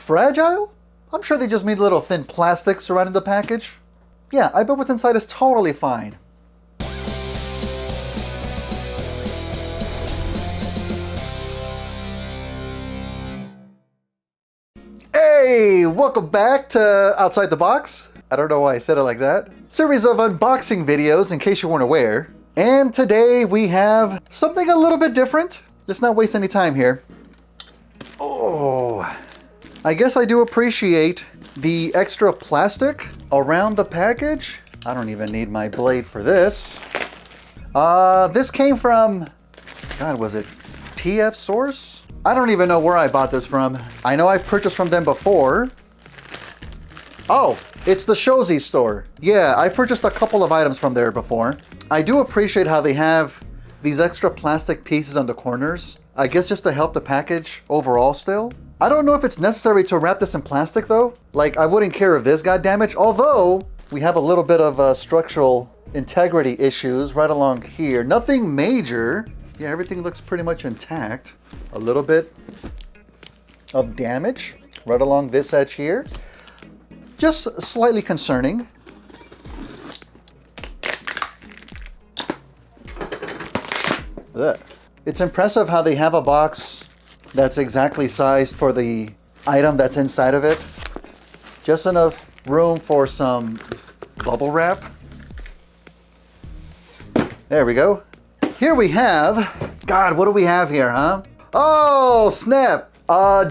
fragile? I'm sure they just made little thin plastic surrounding the package. Yeah, I bet what's inside is totally fine. Hey, welcome back to Outside the Box. I don't know why I said it like that. Series of unboxing videos in case you weren't aware. And today we have something a little bit different. Let's not waste any time here. Oh, I guess I do appreciate the extra plastic around the package. I don't even need my blade for this. This came from, God, was it TF Source? I don't even know where I bought this from. I know I've purchased from them before. Oh, it's the Shozy store. Yeah, I purchased a couple of items from there before. I do appreciate how they have these extra plastic pieces on the corners. I guess just to help the package overall still. I don't know if it's necessary to wrap this in plastic though. Like, I wouldn't care if this got damaged, although we have a little bit of structural integrity issues right along here. Nothing major. Yeah, everything looks pretty much intact. A little bit of damage right along this edge here. Just slightly concerning. Ugh. It's impressive how they have a box that's exactly sized for the item that's inside of it. Just enough room for some bubble wrap. There we go. Here we have, God, what do we have here, huh? Oh, snap.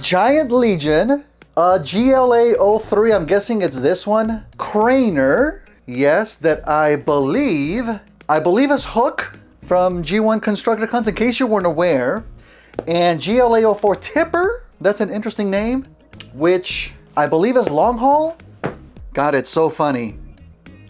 Giant Legion. GLA03, I'm guessing it's this one. Craner, yes, that I believe is Hook from G1 Constructicons, in case you weren't aware. And GLA04 Tipper, that's an interesting name, which I believe is Long Haul. God, it's so funny.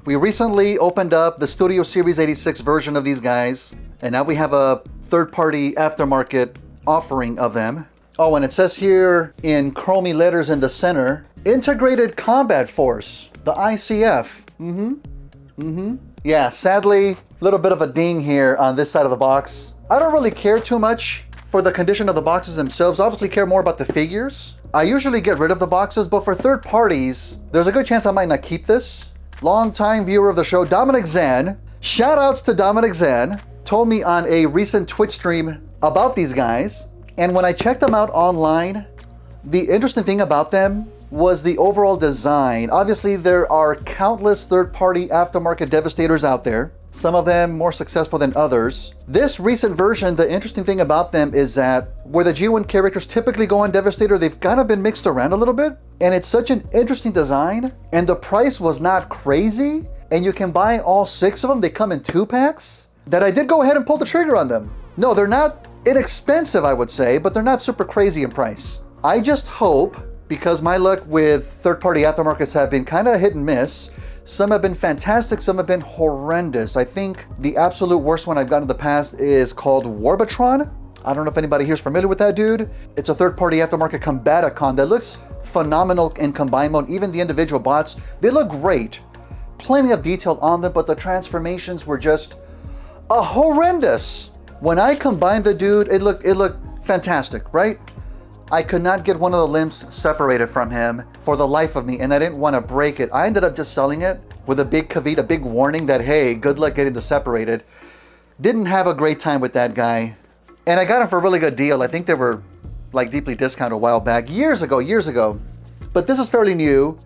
We recently opened up the Studio Series 86 version of these guys, and now we have a third-party aftermarket offering of them. Oh, and it says here in chromy letters in the center, Integrated Combat Force, the ICF. Yeah, sadly, a little bit of a ding here on this side of the box. I don't really care too much for the condition of the boxes themselves. Obviously care more about the figures. I usually get rid of the boxes, but for third parties, there's a good chance I might not keep this. Long-time viewer of the show, Dominic Zan, shout outs to Dominic Zan, told me on a recent Twitch stream about these guys. And when I checked them out online, the interesting thing about them was the overall design. Obviously, there are countless third-party aftermarket Devastators out there, some of them more successful than others. This recent version, the interesting thing about them is that where the G1 characters typically go on Devastator, they've kind of been mixed around a little bit. And it's such an interesting design, and the price was not crazy, and you can buy all 6 of them. They come in 2-packs, that I did go ahead and pull the trigger on them. No, they're not inexpensive, I would say, but they're not super crazy in price. I just hope, because my luck with third-party aftermarkets have been kind of hit and miss, some have been fantastic, some have been horrendous. I think the absolute worst one I've gotten in the past is called Warbatron. I don't know if anybody here is familiar with that dude. It's a third-party aftermarket Combaticon that looks phenomenal in combine mode. Even the individual bots, they look great. Plenty of detail on them, but the transformations were just horrendous. When I combined the dude, it looked fantastic, right? I could not get one of the limbs separated from him for the life of me, and I didn't want to break it. I ended up just selling it with a big caveat, a big warning that, hey, good luck getting this separated. Didn't have a great time with that guy. And I got him for a really good deal. I think they were like deeply discounted a while back, years ago. But this is fairly new.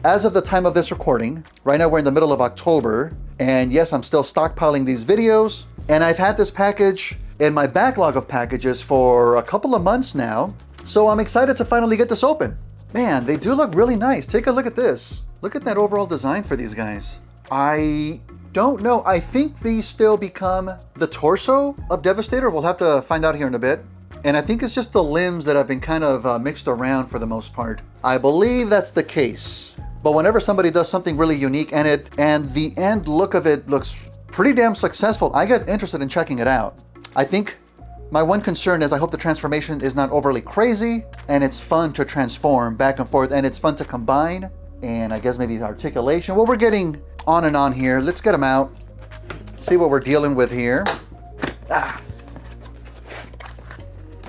As of the time of this recording, right now we're in the middle of October, and yes, I'm still stockpiling these videos. And I've had this package in my backlog of packages for a couple of months now. So I'm excited to finally get this open. Man, they do look really nice. Take a look at this. Look at that overall design for these guys. I don't know. I think these still become the torso of Devastator. We'll have to find out here in a bit. And I think it's just the limbs that have been kind of mixed around for the most part. I believe that's the case. But whenever somebody does something really unique and the end look of it looks pretty damn successful, I get interested in checking it out. I think my one concern is I hope the transformation is not overly crazy and it's fun to transform back and forth and it's fun to combine, and I guess maybe articulation. Well, we're getting on and on here. Let's get them out. See what we're dealing with here.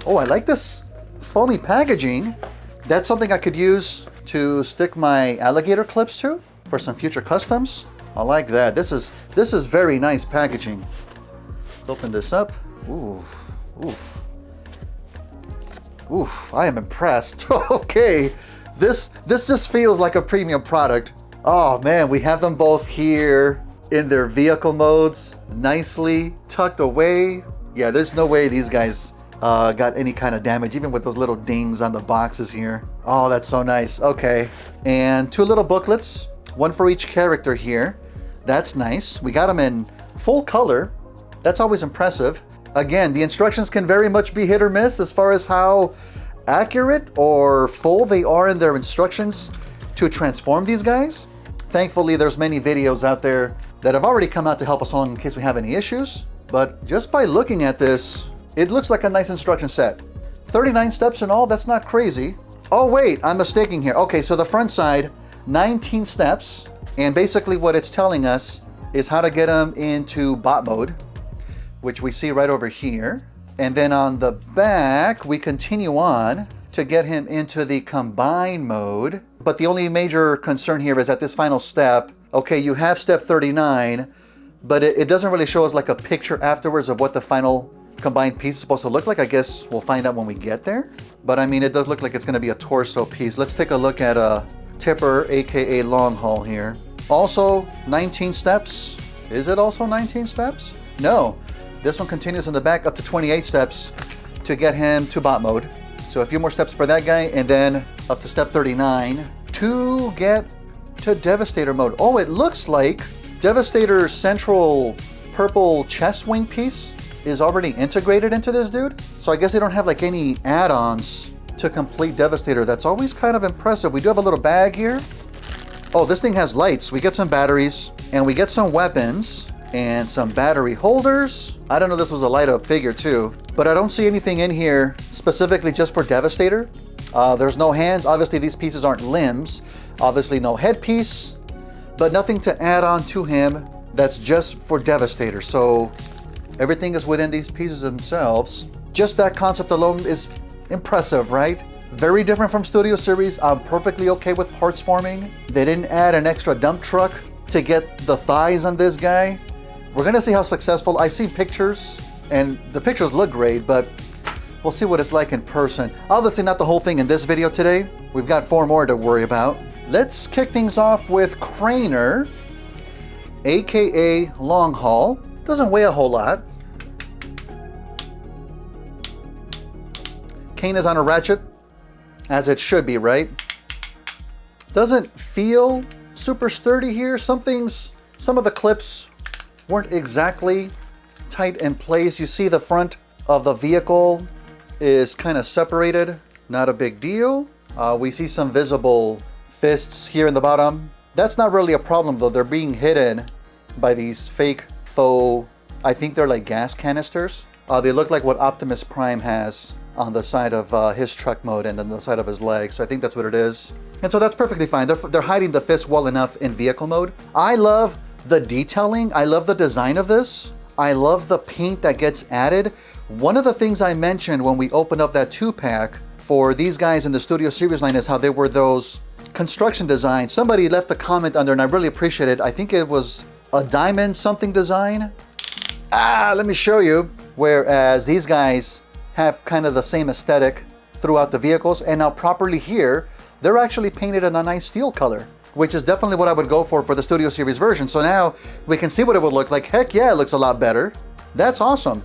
Oh, I like this foamy packaging. That's something I could use to stick my alligator clips to for some future customs. I like that. This is very nice packaging. Open this up. Ooh, oof. Oof, I am impressed. Okay, this just feels like a premium product. Oh man, we have them both here in their vehicle modes, nicely tucked away. Yeah, there's no way these guys got any kind of damage, even with those little dings on the boxes here. Oh, that's so nice. Okay, and 2 little booklets, 1 for each character here. That's nice. We got them in full color. That's always impressive. Again, the instructions can very much be hit or miss as far as how accurate or full they are in their instructions to transform these guys. Thankfully, there's many videos out there that have already come out to help us along in case we have any issues. But just by looking at this, it looks like a nice instruction set. 39 steps in all, that's not crazy. Oh wait, I'm mistaking here. Okay, so the front side, 19 steps. And basically what it's telling us is how to get them into bot mode, which we see right over here. And then on the back, we continue on to get him into the combine mode. But the only major concern here is at this final step, okay, you have step 39, but it doesn't really show us like a picture afterwards of what the final combined piece is supposed to look like. I guess we'll find out when we get there. But I mean, it does look like it's gonna be a torso piece. Let's take a look at a tipper, AKA long haul here. Also 19 steps. Is it also 19 steps? No, this one continues in the back up to 28 steps to get him to bot mode. So a few more steps for that guy, and then up to step 39 to get to Devastator mode. Oh, it looks like Devastator's central purple chest wing piece is already integrated into this dude. So I guess they don't have like any add-ons to complete Devastator. That's always kind of impressive. We do have a little bag here. Oh, this thing has lights. We get some batteries, and we get some weapons and some battery holders. I don't know, this was a light up figure too, but I don't see anything in here specifically just for Devastator. There's no hands. Obviously these pieces aren't limbs. Obviously no headpiece, but nothing to add on to him that's just for Devastator. So everything is within these pieces themselves. Just that concept alone is impressive, right? Very different from Studio Series. I'm perfectly okay with parts forming. They didn't add an extra dump truck to get the thighs on this guy. We're gonna see how successful. I've seen pictures and the pictures look great, but we'll see what it's like in person. Obviously not the whole thing in this video today. We've got 4 more to worry about. Let's kick things off with Craner, AKA Long Haul. Doesn't weigh a whole lot. Kane is on a ratchet, as it should be, right? Doesn't feel super sturdy here. Some of the clips weren't exactly tight in place. You see the front of the vehicle is kind of separated. Not a big deal. We see some visible fists here in the bottom. That's not really a problem though. They're being hidden by these fake faux, I think they're like gas canisters. They look like what Optimus Prime has on the side of his truck mode and then the side of his leg. So I think that's what it is. And so that's perfectly fine. They're hiding the fist well enough in vehicle mode. I love the detailing. I love the design of this. I love the paint that gets added. One of the things I mentioned when we opened up that 2-pack for these guys in the Studio Series line is how they were those construction designs. Somebody left a comment under and I really appreciate it. I think it was a diamond something design. Let me show you. Whereas these guys have kind of the same aesthetic throughout the vehicles, and now properly here, they're actually painted in a nice steel color, which is definitely what I would go for the Studio Series version. So now we can see what it would look like. Heck yeah, it looks a lot better. That's awesome.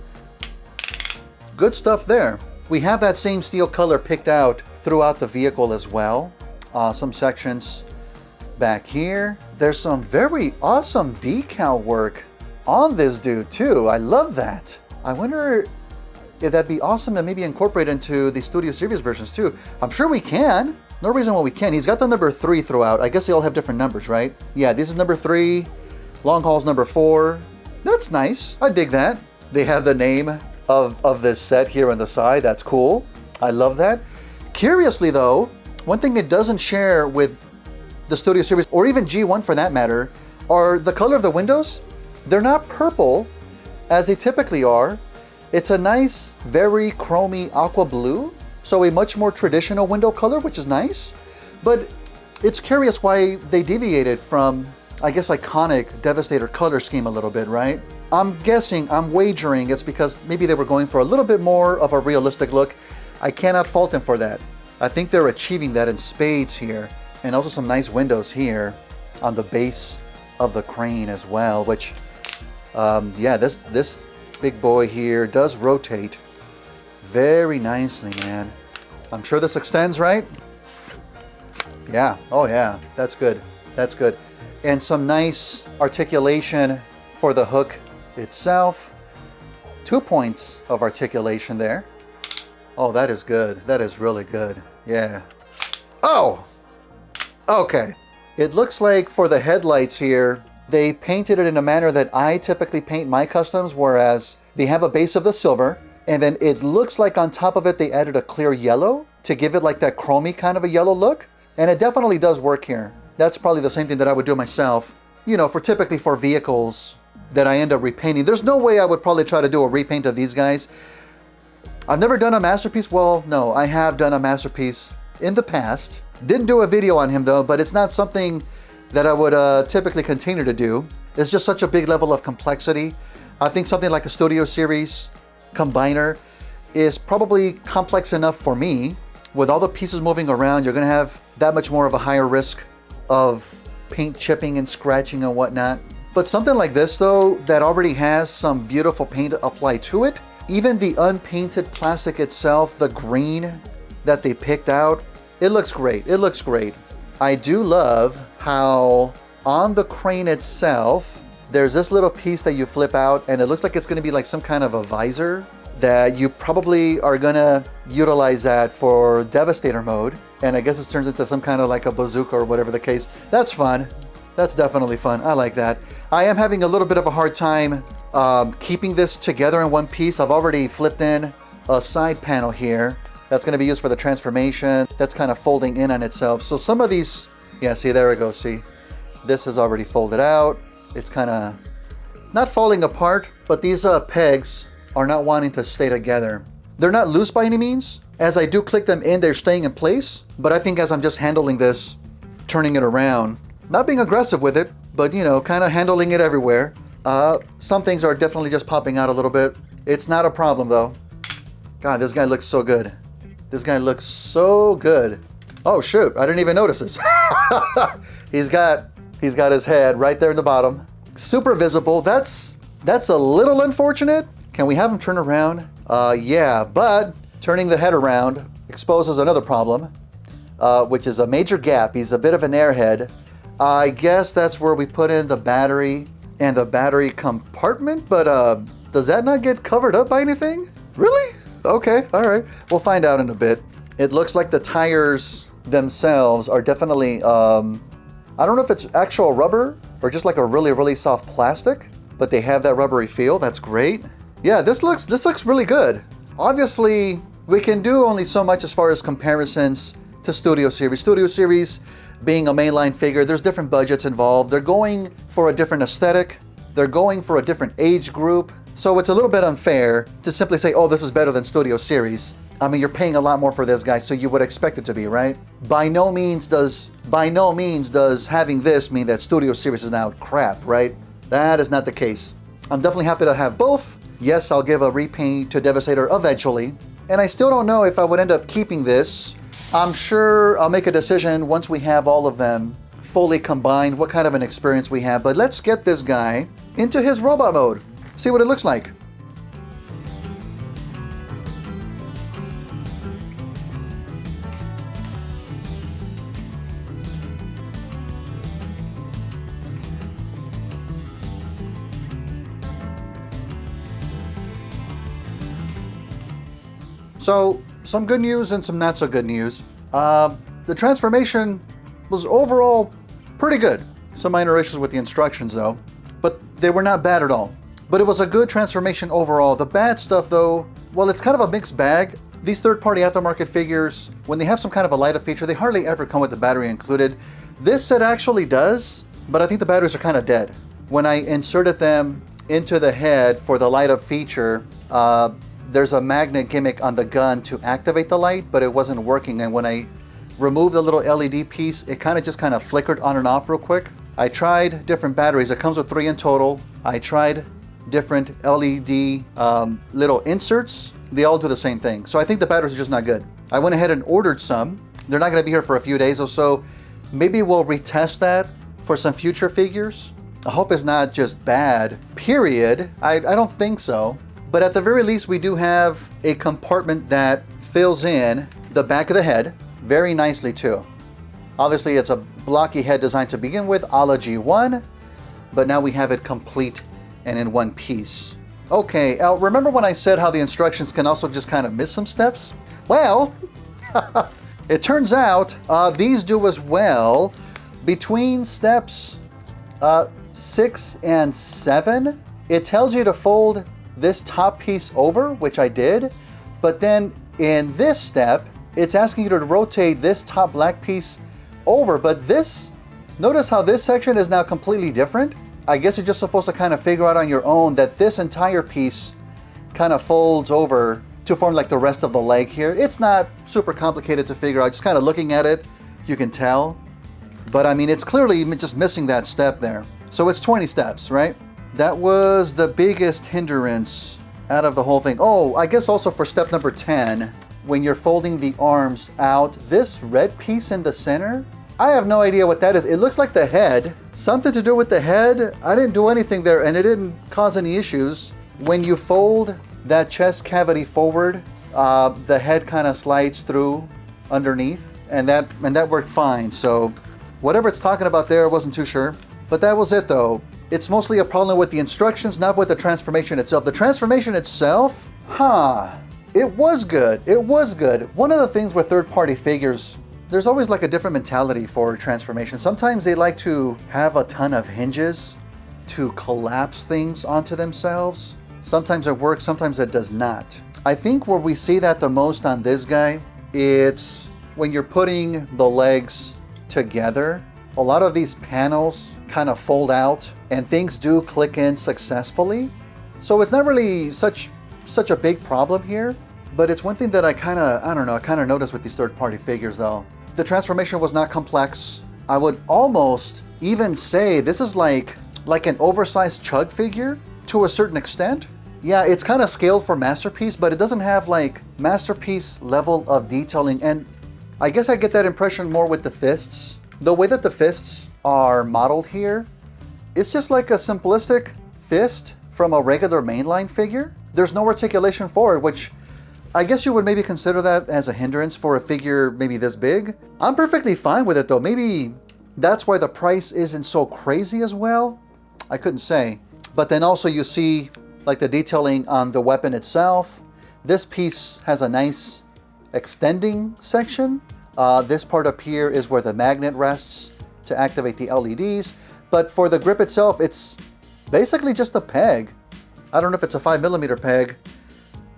Good stuff there. We have that same steel color picked out throughout the vehicle as well. Some sections back here. There's some very awesome decal work on this dude too. I love that. I wonder if that'd be awesome to maybe incorporate into the Studio Series versions too. I'm sure we can. No reason why we can't. He's got the number 3 throughout. I guess they all have different numbers, right? Yeah, this is number 3. Long Haul's number 4. That's nice. I dig that. They have the name of this set here on the side. That's cool. I love that. Curiously though, one thing it doesn't share with the Studio Series, or even G1 for that matter, are the color of the windows. They're not purple as they typically are. It's a nice, very chromy aqua blue. So a much more traditional window color, which is nice. But it's curious why they deviated from, I guess, iconic Devastator color scheme a little bit, right? I'm guessing, I'm wagering it's because maybe they were going for a little bit more of a realistic look. I cannot fault them for that. I think they're achieving that in spades here. And also some nice windows here on the base of the crane as well, which, yeah, this big boy here does rotate very nicely, man. I'm sure this extends, right? Yeah, oh yeah, that's good, that's good. And some nice articulation for the hook itself. 2 points of articulation there. Oh, that is good, that is really good, yeah. Oh, okay. It looks like for the headlights here, they painted it in a manner that I typically paint my customs, whereas they have a base of the silver, and then it looks like on top of it they added a clear yellow to give it like that chromey kind of a yellow look. And it definitely does work here. That's probably the same thing that I would do myself, you know, typically for vehicles that I end up repainting. There's no way I would probably try to do a repaint of these guys. I've never done a masterpiece. Well, no, I have done a masterpiece in the past. Didn't do a video on him though, but it's not something that I would typically continue to do. It's just such a big level of complexity. I think something like a Studio Series combiner is probably complex enough for me. With all the pieces moving around, you're gonna have that much more of a higher risk of paint chipping and scratching and whatnot. But something like this though, that already has some beautiful paint applied to it, even the unpainted plastic itself, the green that they picked out, it looks great, it looks great. I do love how on the crane itself, there's this little piece that you flip out and it looks like it's gonna be like some kind of a visor that you probably are gonna utilize that for Devastator mode. And I guess it turns into some kind of like a bazooka or whatever the case. That's fun. That's definitely fun. I like that. I am having a little bit of a hard time keeping this together in one piece. I've already flipped in a side panel here that's gonna be used for the transformation. That's kind of folding in on itself. So some of these, yeah, see, there we go, see. This is already folded out. It's kind of not falling apart, but these pegs are not wanting to stay together. They're not loose by any means. As I do click them in, they're staying in place. But I think as I'm just handling this, turning it around, not being aggressive with it, but you know, kind of handling it everywhere, some things are definitely just popping out a little bit. It's not a problem though. God, this guy looks so good. This guy looks so good. Oh shoot, I didn't even notice this. He's got his head right there in the bottom. Super visible. That's a little unfortunate. Can we have him turn around? Yeah, but turning the head around exposes another problem, which is a major gap. He's a bit of an airhead. I guess that's where we put in the battery and the battery compartment, but does that not get covered up by anything? Really? Okay, all right. We'll find out in a bit. It looks like the tires themselves are definitely, I don't know if it's actual rubber or just like a really, really soft plastic, but they have that rubbery feel. That's great. Yeah, this looks really good. Obviously, we can do only so much as far as comparisons to Studio Series. Studio Series being a mainline figure, there's different budgets involved. They're going for a different aesthetic. They're going for a different age group. So it's a little bit unfair to simply say, oh, this is better than Studio Series. I mean, you're paying a lot more for this guy, so you would expect it to be, right? By no means does having this mean that Studio Series is now crap, right? That is not the case. I'm definitely happy to have both. Yes, I'll give a repaint to Devastator eventually. And I still don't know if I would end up keeping this. I'm sure I'll make a decision once we have all of them fully combined, what kind of an experience we have. But let's get this guy into his robot mode. See what it looks like. So, some good news and some not so good news. The transformation was overall pretty good. Some minor issues with the instructions though, but they were not bad at all. But it was a good transformation overall. The bad stuff though, well, it's kind of a mixed bag. These third-party aftermarket figures, when they have some kind of a light-up feature, they hardly ever come with the battery included. This set actually does, but I think the batteries are kind of dead. When I inserted them into the head for the light-up feature, there's a magnet gimmick on the gun to activate the light, but it wasn't working. And when I removed the little LED piece, it kind of flickered on and off real quick. I tried different batteries. It comes with 3 in total. I tried different LED little inserts. They all do the same thing. So I think the batteries are just not good. I went ahead and ordered some. They're not gonna be here for a few days or so. Maybe we'll retest that for some future figures. I hope it's not just bad, period. I don't think so. But at the very least, we do have a compartment that fills in the back of the head very nicely too. Obviously, it's a blocky head design to begin with, a la G1, but now we have it complete and in one piece. Okay, Al, remember when I said how the instructions can also just kind of miss some steps? Well, it turns out these do as well. Between steps 6 and 7, it tells you to fold this top piece over, which I did, but then in this step, it's asking you to rotate this top black piece over, but this, notice how this section is now completely different? I guess you're just supposed to kind of figure out on your own that this entire piece kind of folds over to form like the rest of the leg here. It's not super complicated to figure out, just kind of looking at it, you can tell. But I mean, it's clearly just missing that step there. So it's 20 steps, right? That was the biggest hindrance out of the whole thing. Oh, I guess also for step number 10, when you're folding the arms out, this red piece in the center, I have no idea what that is. It looks like the head. Something to do with the head. I didn't do anything there and it didn't cause any issues. When you fold that chest cavity forward, the head kind of slides through underneath and that worked fine. So whatever it's talking about there, I wasn't too sure. But that was it though. It's mostly a problem with the instructions, not with the transformation itself. The transformation itself, it was good. It was good. One of the things with third-party figures, there's always like a different mentality for transformation. Sometimes they like to have a ton of hinges to collapse things onto themselves. Sometimes it works, sometimes it does not. I think where we see that the most on this guy, it's when you're putting the legs together. A lot of these panels kind of fold out and things do click in successfully. So it's not really such a big problem here, but it's one thing that I kind of noticed with these third-party figures though. The transformation was not complex. I would almost even say this is like an oversized Chug figure to a certain extent. Yeah, it's kind of scaled for Masterpiece, but it doesn't have like Masterpiece level of detailing. And I guess I get that impression more with the fists. The way that the fists are modeled here, it's just like a simplistic fist from a regular mainline figure. There's no articulation for it, which I guess you would maybe consider that as a hindrance for a figure maybe this big. I'm perfectly fine with it though. Maybe that's why the price isn't so crazy as well. I couldn't say. But then also you see like the detailing on the weapon itself. This piece has a nice extending section. This part up here is where the magnet rests to activate the LEDs. But for the grip itself, it's basically just a peg. I don't know if it's a 5mm peg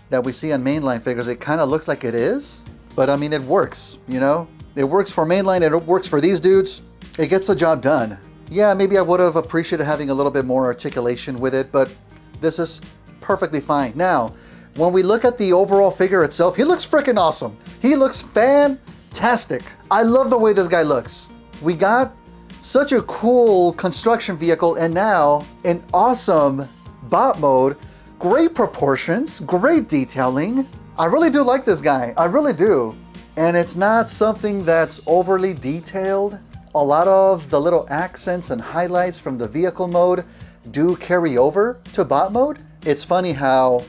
that we see on mainline figures. It kind of looks like it is, but I mean, it works, you know? It works for mainline and it works for these dudes. It gets the job done. Yeah, maybe I would have appreciated having a little bit more articulation with it, but this is perfectly fine. Now, when we look at the overall figure itself, he looks freaking awesome. He looks fantastic. I love the way this guy looks. We got such a cool construction vehicle and now an awesome bot mode. Great proportions, great detailing. I really do like this guy, I really do. And it's not something that's overly detailed. A lot of the little accents and highlights from the vehicle mode do carry over to bot mode. It's funny how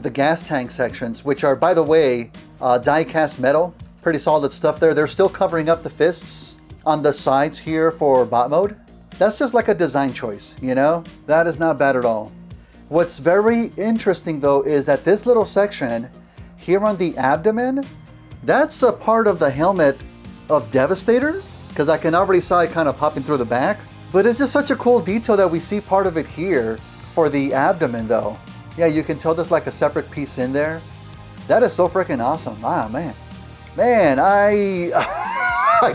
the gas tank sections, which are, by the way, die-cast metal, pretty solid stuff there. They're still covering up the fists on the sides here for bot mode. That's just like a design choice, you know? That is not bad at all. What's very interesting though is that this little section here on the abdomen, that's a part of the helmet of Devastator, because I can already see it kind of popping through the back. But it's just such a cool detail that we see part of it here for the abdomen though. Yeah, you can tell there's like a separate piece in there. That is so freaking awesome. Ah, man. Man, I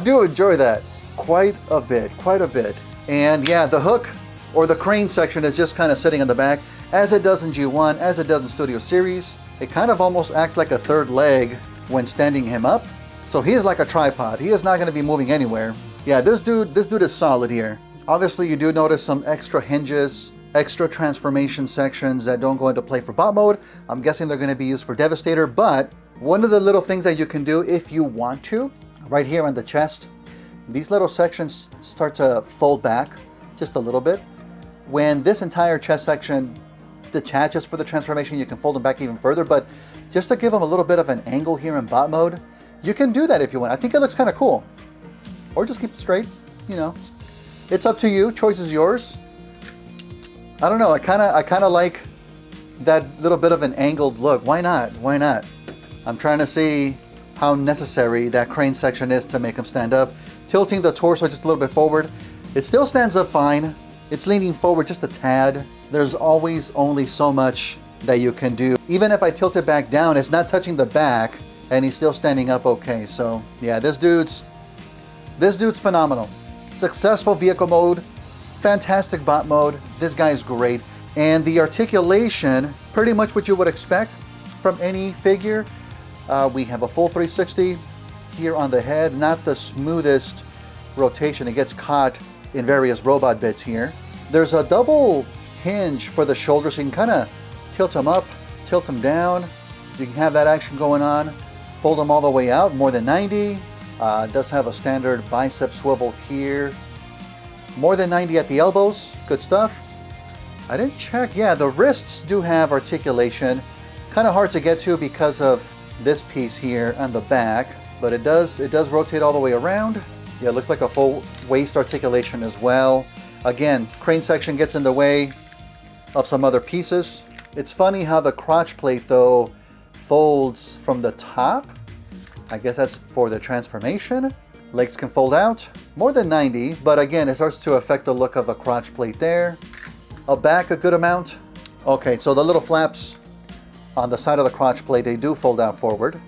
do enjoy that quite a bit. And yeah, the hook or the crane section is just kind of sitting in the back, as it does in G1, as it does in Studio Series. It kind of almost acts like a third leg when standing him up. So he is like a tripod. He is not going to be moving anywhere. Yeah, this dude is solid here. Obviously, you do notice some extra hinges, extra transformation sections that don't go into play for bot mode. I'm guessing they're going to be used for Devastator, but one of the little things that you can do if you want to, right here on the chest, these little sections start to fold back just a little bit. When this entire chest section detaches for the transformation, you can fold them back even further, but just to give them a little bit of an angle here in bot mode, you can do that if you want. I think it looks kind of cool. Or just keep it straight, you know. It's up to you, choice is yours. I don't know, I kind of like that little bit of an angled look. Why not? Why not? I'm trying to see how necessary that crane section is to make him stand up. Tilting the torso just a little bit forward. It still stands up fine. It's leaning forward just a tad. There's always only so much that you can do. Even if I tilt it back down, it's not touching the back and he's still standing up okay. So yeah, this dude's phenomenal. Successful vehicle mode, fantastic bot mode. This guy's great. And the articulation, pretty much what you would expect from any figure. We have a full 360 here on the head, not the smoothest rotation. It gets caught in various robot bits here. There's a double hinge for the shoulders, so you can kind of tilt them up, tilt them down. You can have that action going on. Fold them all the way out, more than 90. It does have a standard bicep swivel here. More than 90 at the elbows, good stuff. I didn't check, yeah, the wrists do have articulation. Kind of hard to get to because of this piece here on the back, but it does rotate all the way around. Yeah, it looks like a full waist articulation as well. Again, crane section gets in the way of some other pieces. It's funny how the crotch plate though folds from the top. I guess that's for the transformation. Legs can fold out, more than 90, but again, it starts to affect the look of the crotch plate there. Back a good amount. Okay, so the little flaps on the side of the crotch plate, they do fold out forward,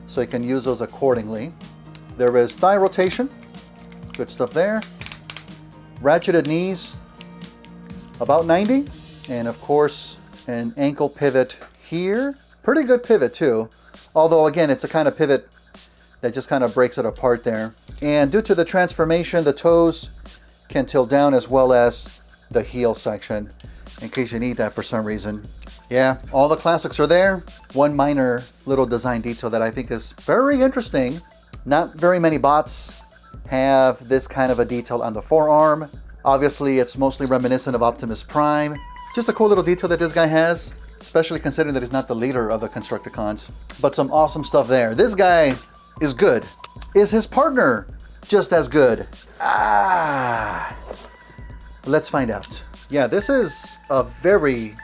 so you can use those accordingly. There is thigh rotation, good stuff there. Ratcheted knees, about 90, and of course, an ankle pivot here. Pretty good pivot too, although again, it's a kind of pivot that just kind of breaks it apart there. And due to the transformation, the toes can tilt down as well as the heel section, in case you need that for some reason. Yeah, all the classics are there. One minor little design detail that I think is very interesting. Not very many bots have this kind of a detail on the forearm. Obviously, it's mostly reminiscent of Optimus Prime. Just a cool little detail that this guy has, especially considering that he's not the leader of the Constructicons. But some awesome stuff there. This guy is good. Is his partner just as good? Let's find out. Yeah, this is a very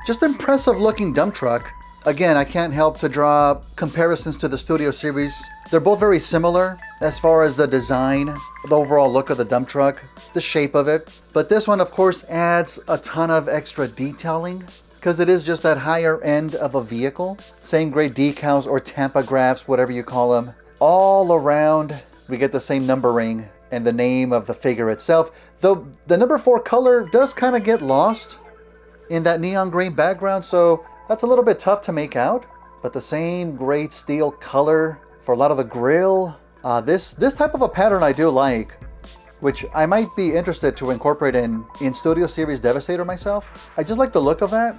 just impressive looking dump truck. Again, I can't help to draw comparisons to the Studio Series. They're both very similar as far as the design, the overall look of the dump truck, the shape of it. But this one, of course, adds a ton of extra detailing because it is just that higher end of a vehicle. Same great decals or tampagraphs, whatever you call them. All around, we get the same numbering and the name of the figure itself. Though the number 4 color does kind of get lost in that neon green background, so that's a little bit tough to make out. But the same great steel color for a lot of the grill. This type of a pattern I do like, which I might be interested to incorporate in Studio Series Devastator myself. I just like the look of that.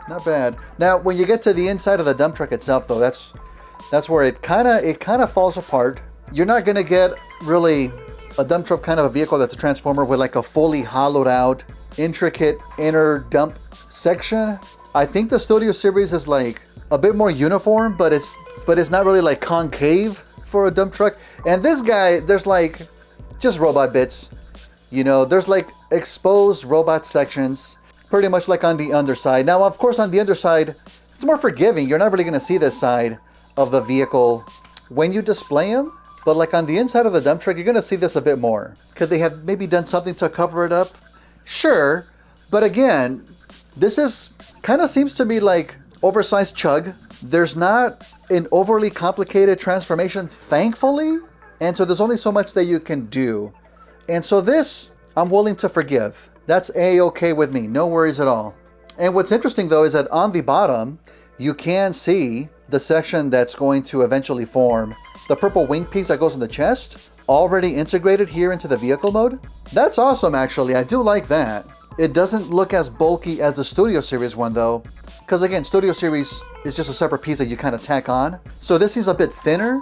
Not bad. Now, when you get to the inside of the dump truck itself, though, that's where it kind of falls apart. You're not gonna get really a dump truck kind of a vehicle that's a transformer with like a fully hollowed out, intricate inner dump section. I think the Studio Series is like a bit more uniform, but it's not really like concave for a dump truck. And this guy, there's like just robot bits. You know, there's like exposed robot sections, pretty much like on the underside. Now, of course, on the underside, it's more forgiving. You're not really gonna see this side of the vehicle when you display them. But like on the inside of the dump truck, you're gonna see this a bit more. Could they have maybe done something to cover it up? Sure, but again, this is kind of seems to be like oversized chug. There's not an overly complicated transformation, thankfully. And so there's only so much that you can do. And so this, I'm willing to forgive. That's A-okay with me, no worries at all. And what's interesting though is that on the bottom, you can see the section that's going to eventually form the purple wing piece that goes in the chest, already integrated here into the vehicle mode. That's awesome, actually. I do like that. It doesn't look as bulky as the Studio Series one, though, because again, Studio Series is just a separate piece that you kind of tack on. So this is a bit thinner,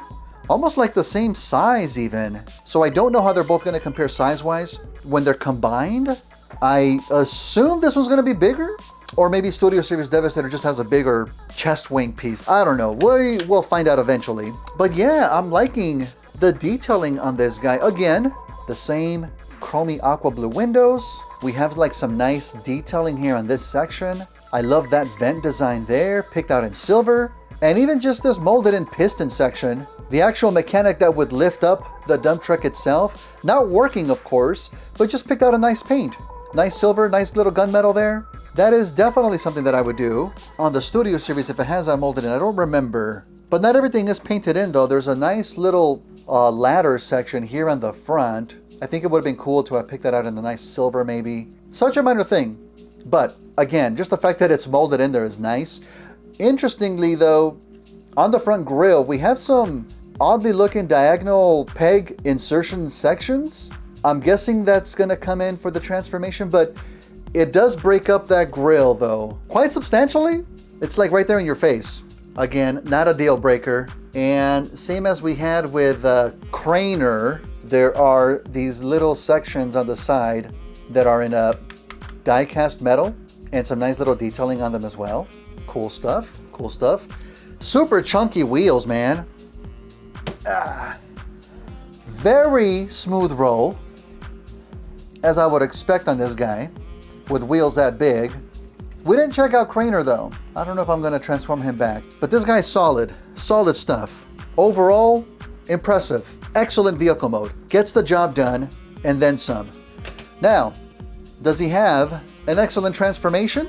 almost like the same size even. So I don't know how they're both going to compare size-wise when they're combined. I assume this one's going to be bigger, or maybe Studio Series Devastator just has a bigger chest wing piece. I don't know. We'll find out eventually. But yeah, I'm liking the detailing on this guy. Again, the same chromey aqua blue windows. We have like some nice detailing here on this section. I love that vent design there, picked out in silver. And even just this molded in piston section, the actual mechanic that would lift up the dump truck itself, not working of course, but just picked out a nice paint. Nice silver, nice little gunmetal there. That is definitely something that I would do on the Studio Series if it has that molded in. I don't remember. But not everything is painted in though. There's a nice little ladder section here on the front. I think it would have been cool to have picked that out in the nice silver maybe. Such a minor thing. But again, just the fact that it's molded in there is nice. Interestingly though, on the front grille, we have some oddly looking diagonal peg insertion sections. I'm guessing that's gonna come in for the transformation, but it does break up that grille though, quite substantially. It's like right there in your face. Again, not a deal breaker. And same as we had with Craner, there are these little sections on the side that are in a die-cast metal and some nice little detailing on them as well. Cool stuff, cool stuff. Super chunky wheels, man. Very smooth roll, as I would expect on this guy, with wheels that big. We didn't check out Craner though. I don't know if I'm gonna transform him back, but this guy's solid, solid stuff. Overall, impressive, excellent vehicle mode. Gets the job done, and then some. Now, does he have an excellent transformation?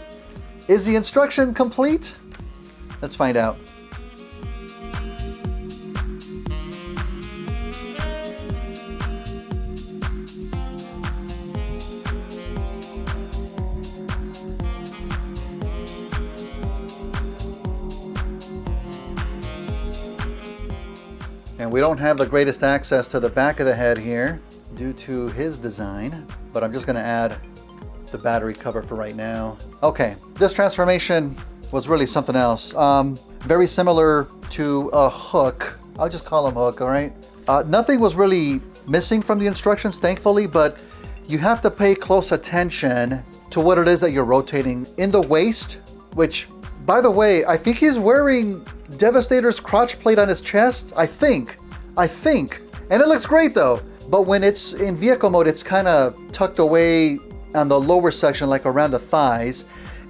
Is the instruction complete? Let's find out. And we don't have the greatest access to the back of the head here due to his design, but I'm just gonna add the battery cover for right now. Okay, this transformation was really something else. Very similar to a Hook. I'll just call him Hook, all right? Nothing was really missing from the instructions, thankfully, but you have to pay close attention to what it is that you're rotating in the waist, which, by the way, I think he's wearing Devastator's crotch plate on his chest, I think, and it looks great though. But when it's in vehicle mode, it's kind of tucked away on the lower section, like around the thighs.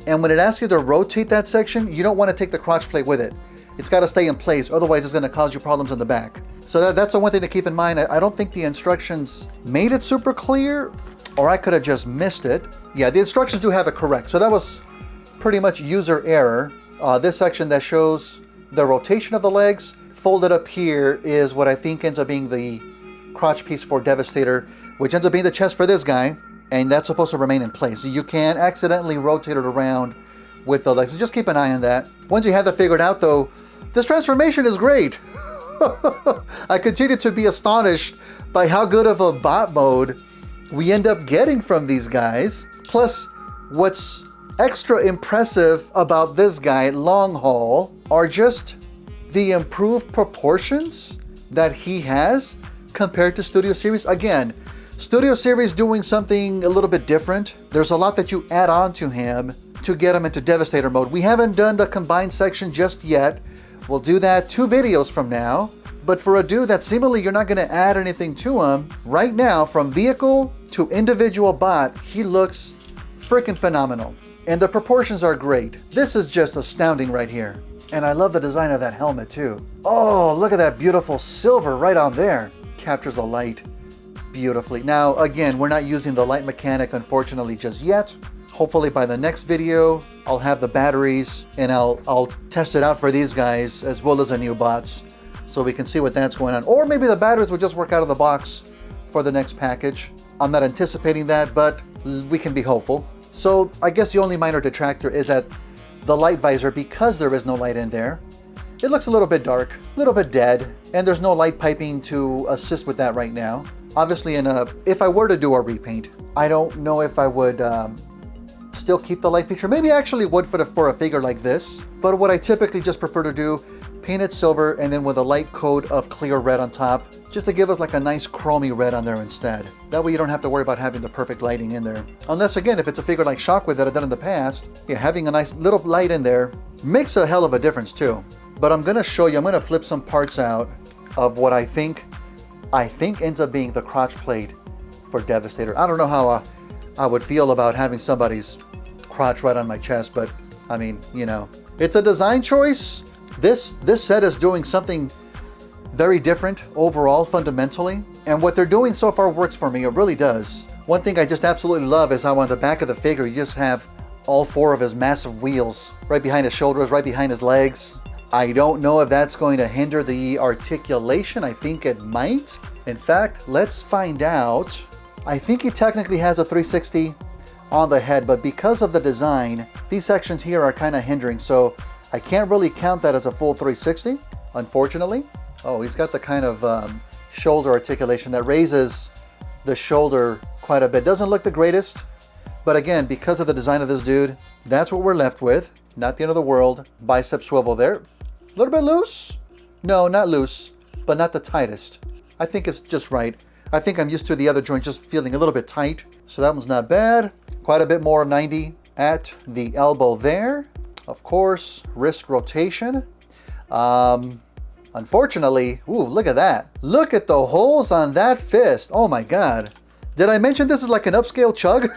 And when it asks you to rotate that section, you don't want to take the crotch plate with it. It's got to stay in place, otherwise it's going to cause you problems in the back. So that's the one thing to keep in mind. I don't think the instructions made it super clear, or I could have just missed it. Yeah, the instructions do have it correct. So that was pretty much user error. This section that shows the rotation of the legs folded up here is what I think ends up being the crotch piece for Devastator, which ends up being the chest for this guy, and that's supposed to remain in place. So you can accidentally rotate it around with the legs, so just keep an eye on that. Once you have that figured out though, this transformation is great. I continue to be astonished by how good of a bot mode we end up getting from these guys. Plus, what's extra impressive about this guy, long haul, are just the improved proportions that he has compared to Studio Series. Again, Studio Series doing something a little bit different. There's a lot that you add on to him to get him into Devastator mode. We haven't done the combined section just yet. We'll do that 2 videos from now. But for a dude that seemingly you're not gonna add anything to him, right now, from vehicle to individual bot, he looks freaking phenomenal. And the proportions are great. This is just astounding right here. And I love the design of that helmet too. Oh, look at that beautiful silver right on there. Captures the light beautifully. Now, again, we're not using the light mechanic, unfortunately, just yet. Hopefully by the next video, I'll have the batteries and I'll test it out for these guys as well as the new bots so we can see what that's going on. Or maybe the batteries will just work out of the box for the next package. I'm not anticipating that, but we can be hopeful. So I guess the only minor detractor is that the light visor, because there is no light in there, it looks a little bit dark, a little bit dead, and there's no light piping to assist with that right now. Obviously, if I were to do a repaint, I don't know if I would still keep the light feature. Maybe I actually would for a figure like this, but what I typically just prefer to do, paint it silver and then with a light coat of clear red on top, just to give us like a nice chromy red on there instead. That way you don't have to worry about having the perfect lighting in there. Unless, again, if it's a figure like Shockwave that I've done in the past, yeah, having a nice little light in there makes a hell of a difference too. But I'm gonna show you, I'm gonna flip some parts out of what I think ends up being the crotch plate for Devastator. I don't know how I would feel about having somebody's crotch right on my chest, but I mean, you know, it's a design choice. This set is doing something very different overall, fundamentally, and what they're doing so far works for me. It really does. One thing I just absolutely love is how on the back of the figure you just have all four of his massive wheels right behind his shoulders, right behind his legs. I don't know if that's going to hinder the articulation. I think it might. In fact, let's find out. I think he technically has a 360 on the head, but because of the design, these sections here are kind of hindering, so I can't really count that as a full 360, unfortunately. Oh, he's got the kind of shoulder articulation that raises the shoulder quite a bit. Doesn't look the greatest, but again, because of the design of this dude, that's what we're left with. Not the end of the world. Bicep swivel there. A little bit loose? No, not loose, but not the tightest. I think it's just right. I think I'm used to the other joint just feeling a little bit tight, so that one's not bad. Quite a bit more 90 at the elbow there. Of course, wrist rotation. Unfortunately, ooh, look at that. Look at the holes on that fist. Oh my God. Did I mention this is like an upscale chug?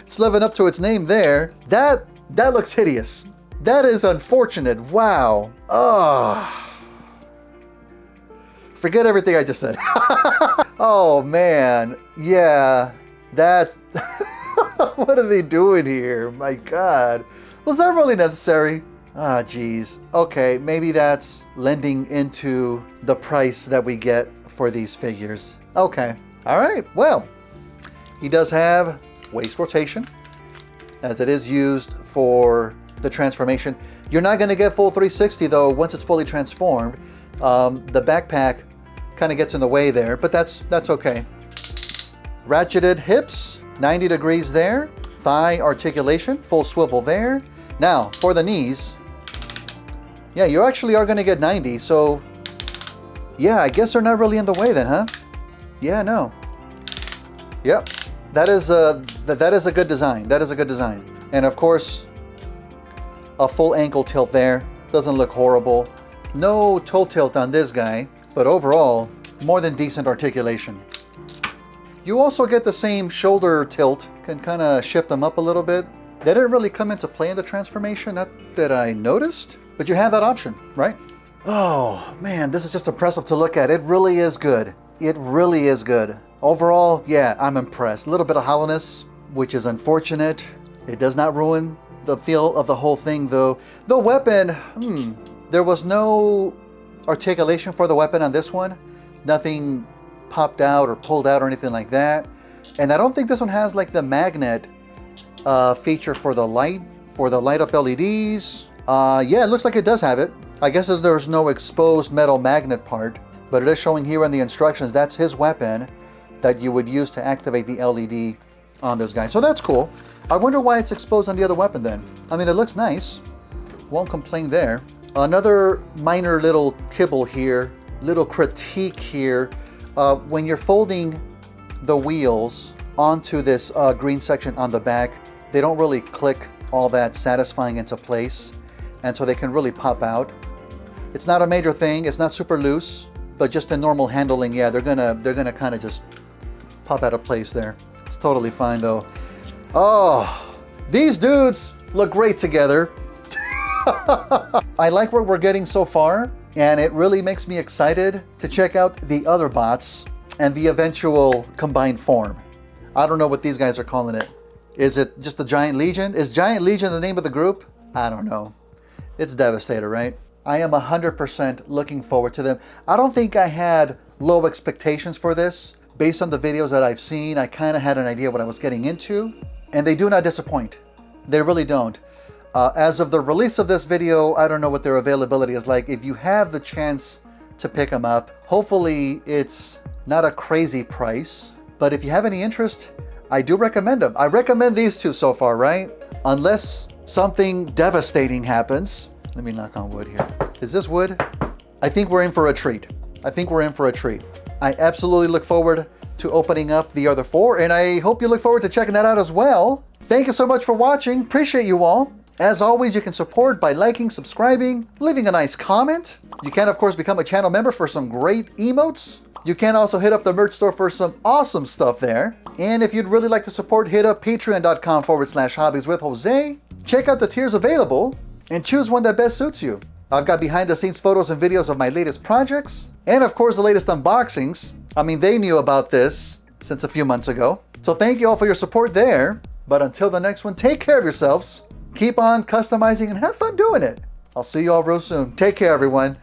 It's living up to its name there. That looks hideous. That is unfortunate. Wow. Oh. Forget everything I just said. Oh man. Yeah. That's... What are they doing here? My God. Was that really necessary? Ah, geez. Okay, maybe that's lending into the price that we get for these figures. Okay. All right. Well, he does have waist rotation, as it is used for the transformation. You're not going to get full 360 though once it's fully transformed. The backpack kind of gets in the way there, but that's okay. Ratcheted hips, 90 degrees there. Thigh articulation, full swivel there. Now, for the knees, yeah, you actually are going to get 90, so yeah, I guess they're not really in the way then, huh? Yeah, no. Yep, that is a good design. That is a good design. And of course, a full ankle tilt there. Doesn't look horrible. No toe tilt on this guy, but overall, more than decent articulation. You also get the same shoulder tilt, can kind of shift them up a little bit. They didn't really come into play in the transformation, not that I noticed, but you have that option, right? Oh man, this is just impressive to look at. It really is good. It really is good. Overall, yeah, I'm impressed. A little bit of hollowness, which is unfortunate. It does not ruin the feel of the whole thing though. The weapon, there was no articulation for the weapon on this one. Nothing popped out or pulled out or anything like that. And I don't think this one has like the magnet feature for the light up LEDs. Yeah, it looks like it does have it. I guess if there's no exposed metal magnet part, but it is showing here in the instructions that's his weapon that you would use to activate the LED on this guy. So that's cool. I wonder why it's exposed on the other weapon then. I mean, it looks nice. Won't complain there. Another minor little kibble here, little critique here. When you're folding the wheels onto this green section on the back, they don't really click all that satisfying into place, and so they can really pop out. It's not a major thing, it's not super loose, but just in normal handling, yeah, they're gonna kind of just pop out of place there. It's totally fine though. Oh, these dudes look great together. I like what we're getting so far, and it really makes me excited to check out the other bots and the eventual combined form. I don't know what these guys are calling it. Is it just the Giant Legion? Is Giant Legion the name of the group? I don't know. It's Devastator, right? I am 100% looking forward to them. I don't think I had low expectations for this. Based on the videos that I've seen, I kind of had an idea what I was getting into, and they do not disappoint. They really don't. As of the release of this video, I don't know what their availability is like. If you have the chance to pick them up, hopefully it's not a crazy price. But if you have any interest, I do recommend them. I recommend these two so far, right? Unless something devastating happens. Let me knock on wood here. Is this wood? I think we're in for a treat. I think we're in for a treat. I absolutely look forward to opening up the other four, and I hope you look forward to checking that out as well. Thank you so much for watching. Appreciate you all. As always, you can support by liking, subscribing, leaving a nice comment. You can, of course, become a channel member for some great emotes. You can also hit up the merch store for some awesome stuff there. And if you'd really like to support, hit up patreon.com/hobbieswithjose. Check out the tiers available and choose one that best suits you. I've got behind the scenes photos and videos of my latest projects. And of course, the latest unboxings. I mean, they knew about this since a few months ago. So thank you all for your support there. But until the next one, take care of yourselves. Keep on customizing and have fun doing it. I'll see you all real soon. Take care, everyone.